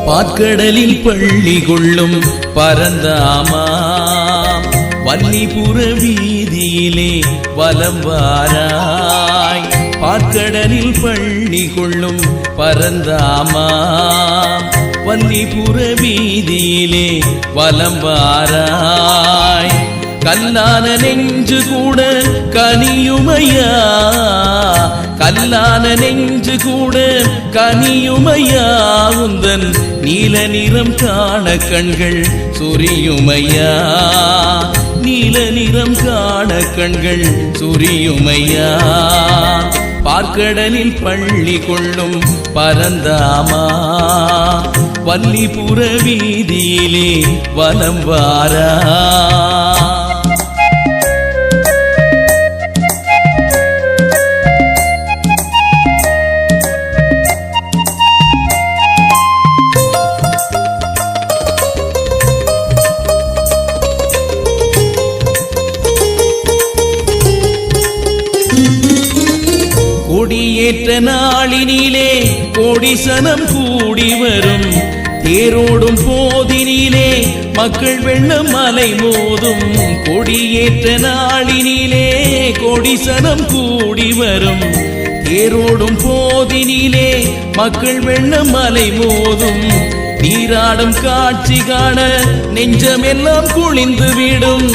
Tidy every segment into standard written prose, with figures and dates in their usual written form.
பாற்கடலில் பள்ளி கொள்ளும் பரந்தாமா வன்னிபுர வீதியிலே வலம் வாராய். பாற்கடலில் பள்ளி கொள்ளும் பரந்தாமா வன்னிபுர வீதியிலே வலம் வாராய். கல்லான நெஞ்சு கூட கனியுமையா, கல்லான நெஞ்சு கூட கனியுமையா, உந்தன் நீல நிறம் காண கண்கள் சொரியுமையா, நீல நிறம் காண கண்கள் சொரியுமையா. பாற்கடலில் பள்ளி கொள்ளும் பரந்தாமா வன்னிபுர வீதியிலே வலம் வாராய். கொடியேற்ற நாளினிலே கோடிசனம் கூடி வரும், தேரோடும் போதினிலே மக்கள் வெள்ளம் மலை மோதும். கொடியேற்ற நாளினிலே கோடிசனம் கூடி வரும், தேரோடும் போதினிலே மக்கள் வெள்ளம் மலை மோதும். நீராடும் காட்சி காண நெஞ்சமெல்லாம் குளிந்து விடும்,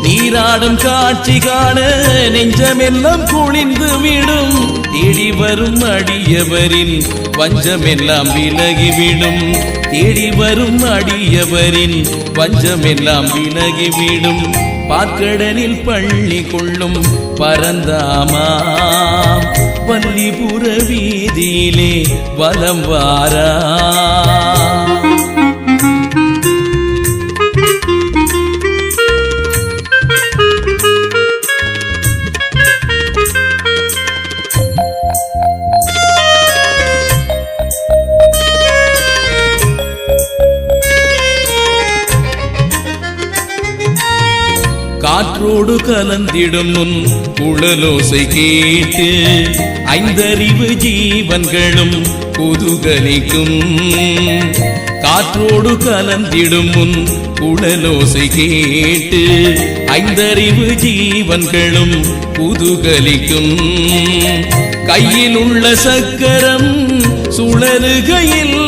நீராடும் காட்சி காண நெஞ்சமெல்லாம் குளிந்து விடும். தேடி வரும் அடியவரின் வஞ்சமெல்லாம் விலகிவிடும், தேடி வரும் அடியவரின் வஞ்சமெல்லாம் விலகிவிடும். பாற்கடலில் பள்ளி கொள்ளும் பரந்தாமா வன்னிபுர வீதியிலே வலம் வாராய். காற்றோடு கலந்திடும் முன் குழலோசை கேட்டு ஐந்தறிவு ஜீவன்களும் குதூகலிக்கும். காற்றோடு கலந்திடும் முன் குழலோசை கேட்டு ஐந்தறிவு ஜீவன்களும் குதூகலிக்கும். கையில் உள்ள சக்கரம் சுழலுகையில்,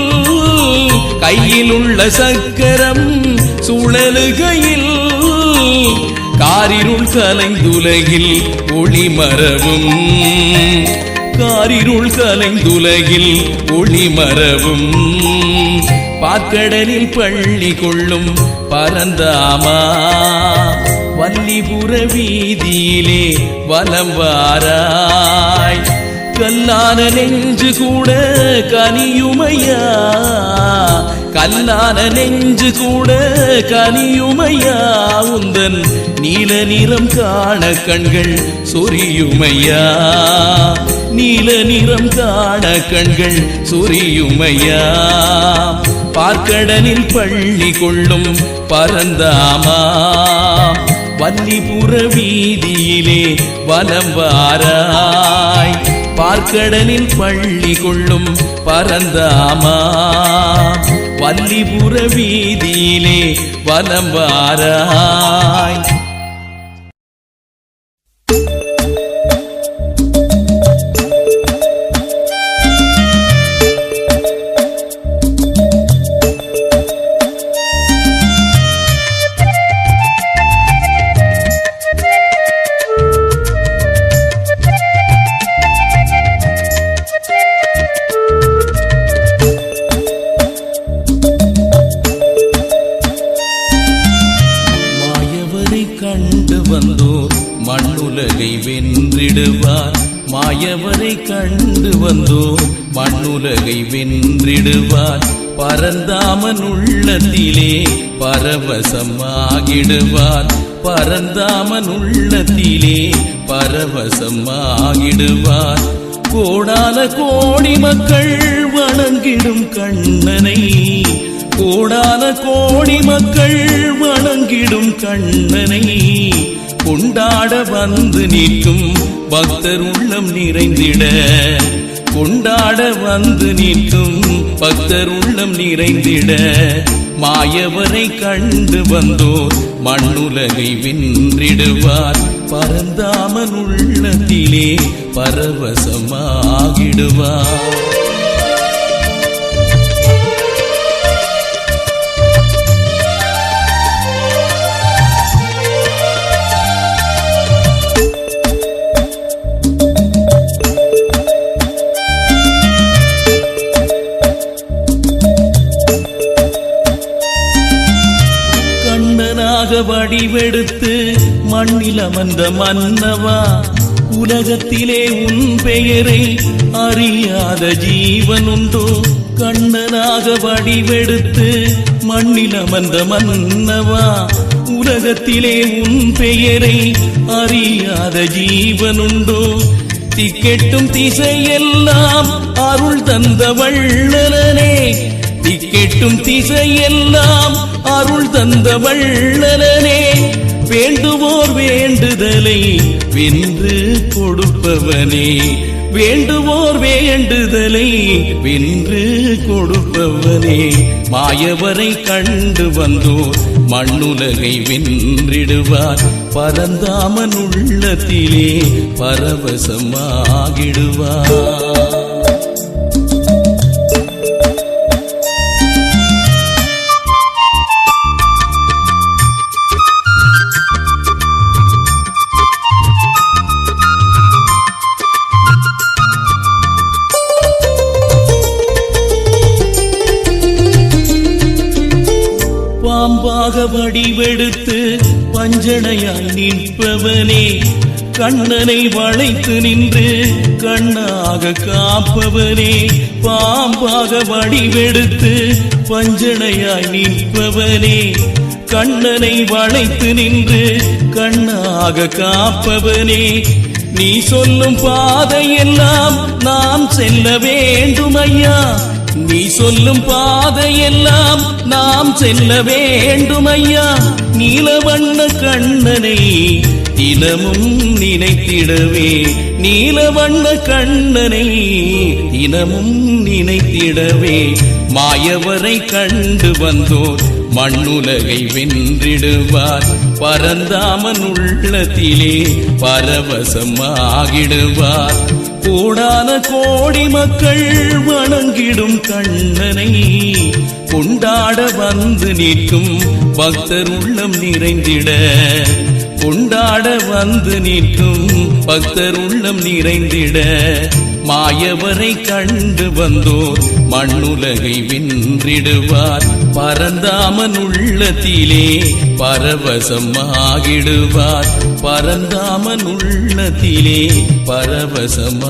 கையில் உள்ள சக்கரம் சுழலுகையில், காரிருள் கலைந்துலகில் ஒளி மரவும், காரிருள் கலைந்துலகில் ஒளி மரவும். பாற்கடலில் பள்ளி கொள்ளும் பரந்தாமா வன்னிபுர வீதியிலே வலம் வாராய். கல்லான நெஞ்சு கூட கனியுமையா, கல்லான நெஞ்சு கூட கனியுமையா, உந்தன் நீல நிறம் காண கண்கள் சொரியுமையா, நீல நிறம் காண கண்கள் சொரியுமையா. பாற்கடலில் பள்ளி கொள்ளும் பரந்தாமா வன்னிபுர வீதியிலே வலம் வாராய். பாற்கடலில் பள்ளி கொள்ளும் பரந்தாமா வன்னிபுர வீதியிலே வலம் வாராய். மண்ணுலகை வென்றிடுவார், மாயவரை கண்டு வந்தோர் மண்ணுலகை வென்றிடுவார். பரந்தாமன் உள்ளத்திலே பரவசமாகிடுவார், பரந்தாமன் உள்ளத்திலே பரவசமாகிடுவார். கோடான கோடி மக்கள் வணங்கிடும் கண்ணனை, கோடான கோடி மக்கள் வணங்கிடும் கண்ணனை கொண்டாட வந்து நிற்கும் பக்தர் உள்ளம் நிறைந்திட, கொண்டாட வந்து நிற்கும் பக்தர் உள்ளம் நிறைந்திட மாயவரை கண்டு வந்தோர் மண்ணுலகை வென்றிடுவார் பரந்தாமன் உள்ளத்திலே பரவசமாகிடுவார். வடிவெடுத்து மண்ணில் அமர்ந்த மன்னவா, உலகத்திலே உன் பெயரை அறியாத ஜீவன் உண்டோ? கண்ணனாக வடிவெடுத்து மண்ணில் அமர்ந்த மன்னவா, உலகத்திலே உன் பெயரை அறியாத ஜீவன் உண்டோ? திக்கெட்டும் திசையெல்லாம் அருள் தந்த வள்ளலனே, திக்கெட்டும் திசையெல்லாம் அருள் தந்த வள்ளலனே, வேண்டுவோர் வேண்டுதலை வென்று கொடுப்பவனே, வேண்டுவோர் வேண்டுதலை வென்று கொடுப்பவனே, மாயவரை கண்டு வந்தோர் மண்ணுலகை வென்றிடுவார் பரந்தாமன் உள்ளத்திலே பரவசமாகிடுவார். பாம்பாக வடிவெடுத்து பஞ்சனையாய் நிற்பவனே, கண்ணனை வளைத்து நின்று கண்ணாக காப்பவனே, பாம்பாக வடிவெடுத்து பஞ்சனையாய் நிற்பவனே, கண்ணனை வளைத்து நின்று கண்ணாக காப்பவனே, நீ சொல்லும் பாதையெல்லாம் நாம் செல்ல வேண்டும் ஐயா, நீ சொல்லும் பாதையெல்லாம் நாம் செல்ல வேண்டும் ஐயா, நீலவண்ண கண்ணனை தினமும் நினைத்திடவே, நீலவண்ண கண்ணனை தினமும் நினைத்திடவே, மாயவரை கண்டு வந்தோர் மண்ணுலகை வென்றிடுவார் பரந்தாமன் உள்ளத்திலே பரவசமாகிடுவார். கோடான கோடி மக்கள் வணங்கிடும் கண்ணனை கொண்டாட வந்து நிற்கும் பக்தர் உள்ளம் நிறைந்திட, கொண்டாட வந்து நிற்கும் பக்தர் உள்ளம் நிறைந்திட, மாயவரை கண்டு வந்தோர் மண்ணுலகை வென்றிடுவார் பரந்தாமன் உள்ளத்திலே பரவசமாகிடுவார், பரந்தாமன் உள்ளத்திலே பரவசமாகிடுவார்.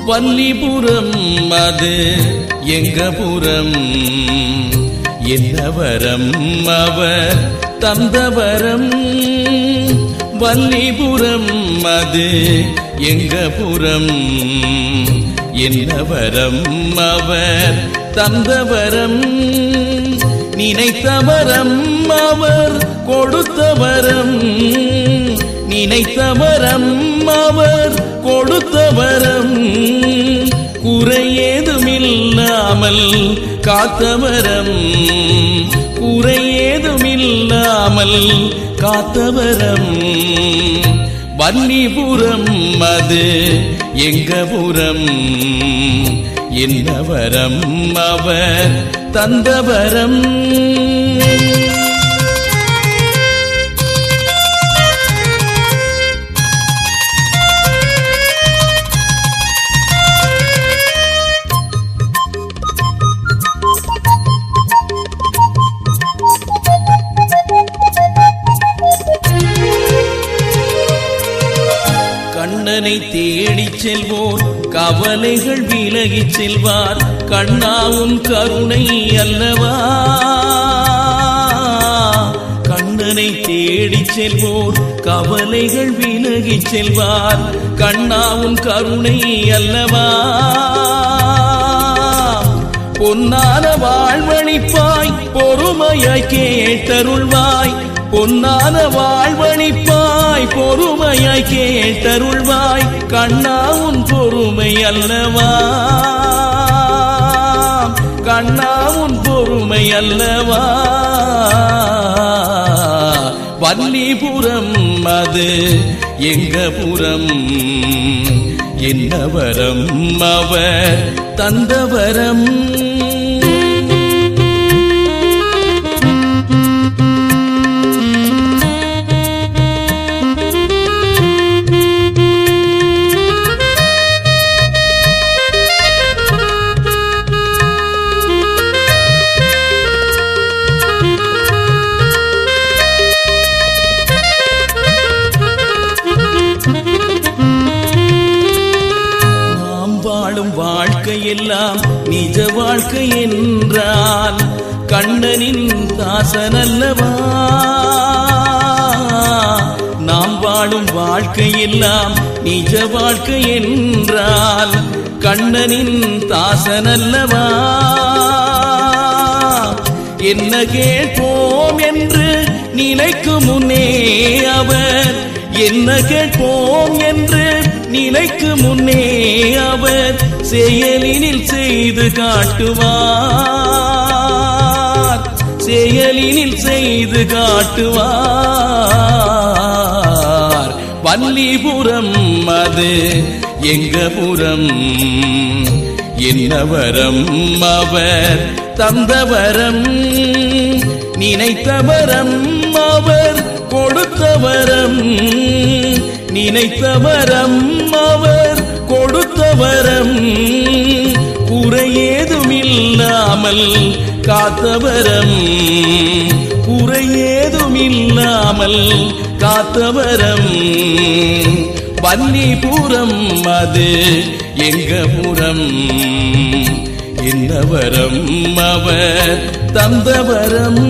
வல்லிபுரம் அது எங்க புறம், என்ன வரம் அவர் தந்தவரம், வல்லிபுரம் அது எங்க புறம், என்ன வரம் அவர் தந்தவரம், நினைத்தவரம் அவர் கொடுத்தவரம், நினைத்தவரம் அவர் கொடுத்தவரம், குறையேதுமில்லாமல் காத்தவரம், குறையேதுமில்லாமல் காத்தவரம், வன்னிபுரம் அது எங்க புறம், என்ன வரம் அவர் தந்தவரம். கண்ணனை தேடிச் செல்வோர் கவலைகள் விலகிச் செல்வார், கண்ணாவும் கருணை அல்லவா, கண்ணனை தேடிச் செல்வோர் கவலைகள் விலகிச் செல்வார். கண்ணாவும் கருணை அல்லவா, பொன்னான வாழ்வழிப்பாய் பொறுமையாய் கேட்டருள்வாய். பொன்னான வாழ்வழிப்பாய் பொறுமையாய் கேட்டருள்வாய். கண்ணாவும் பொறுமை அல்லவா, கண்ணாவும் பொறுமை அல்லவா. வல்லிபுரம் அது எங்க புறம், என்ன வரம் அவர் தந்தவரம். வாழ்க்கையெல்லாம் நிஜ வாழ்க்கை என்றால் கண்ணனின் தாசனல்லவா. நாம் வாழும் வாழ்க்கையெல்லாம் நிஜ வாழ்க்கை என்றால் கண்ணனின் தாசனல்லவா. என்ன கேட்போம் என்று நினைக்கும் முன்னே அவர், என்ன கேட்போம் என்று நினைக்கும் முன்னே அவர் செயலினில் செய்து காட்டுவார், செயலினில் செய்து காட்டுவார். வல்லிபுரம் அது எங்க புறம், என்ன வரம் அவர் தந்தவரம். நினைத்தவரம் அவர் கொடுத்தவரம், நினைத்தவரம் அவர் கொடுத்தவரம். குறையேதுமில்லாமல் காத்தவரம், குறையேதுமில்லாமல் காத்தவரம். வல்லிபுரம் அது எங்க புறம், என்ன வரம் அவர் தந்தவரம்.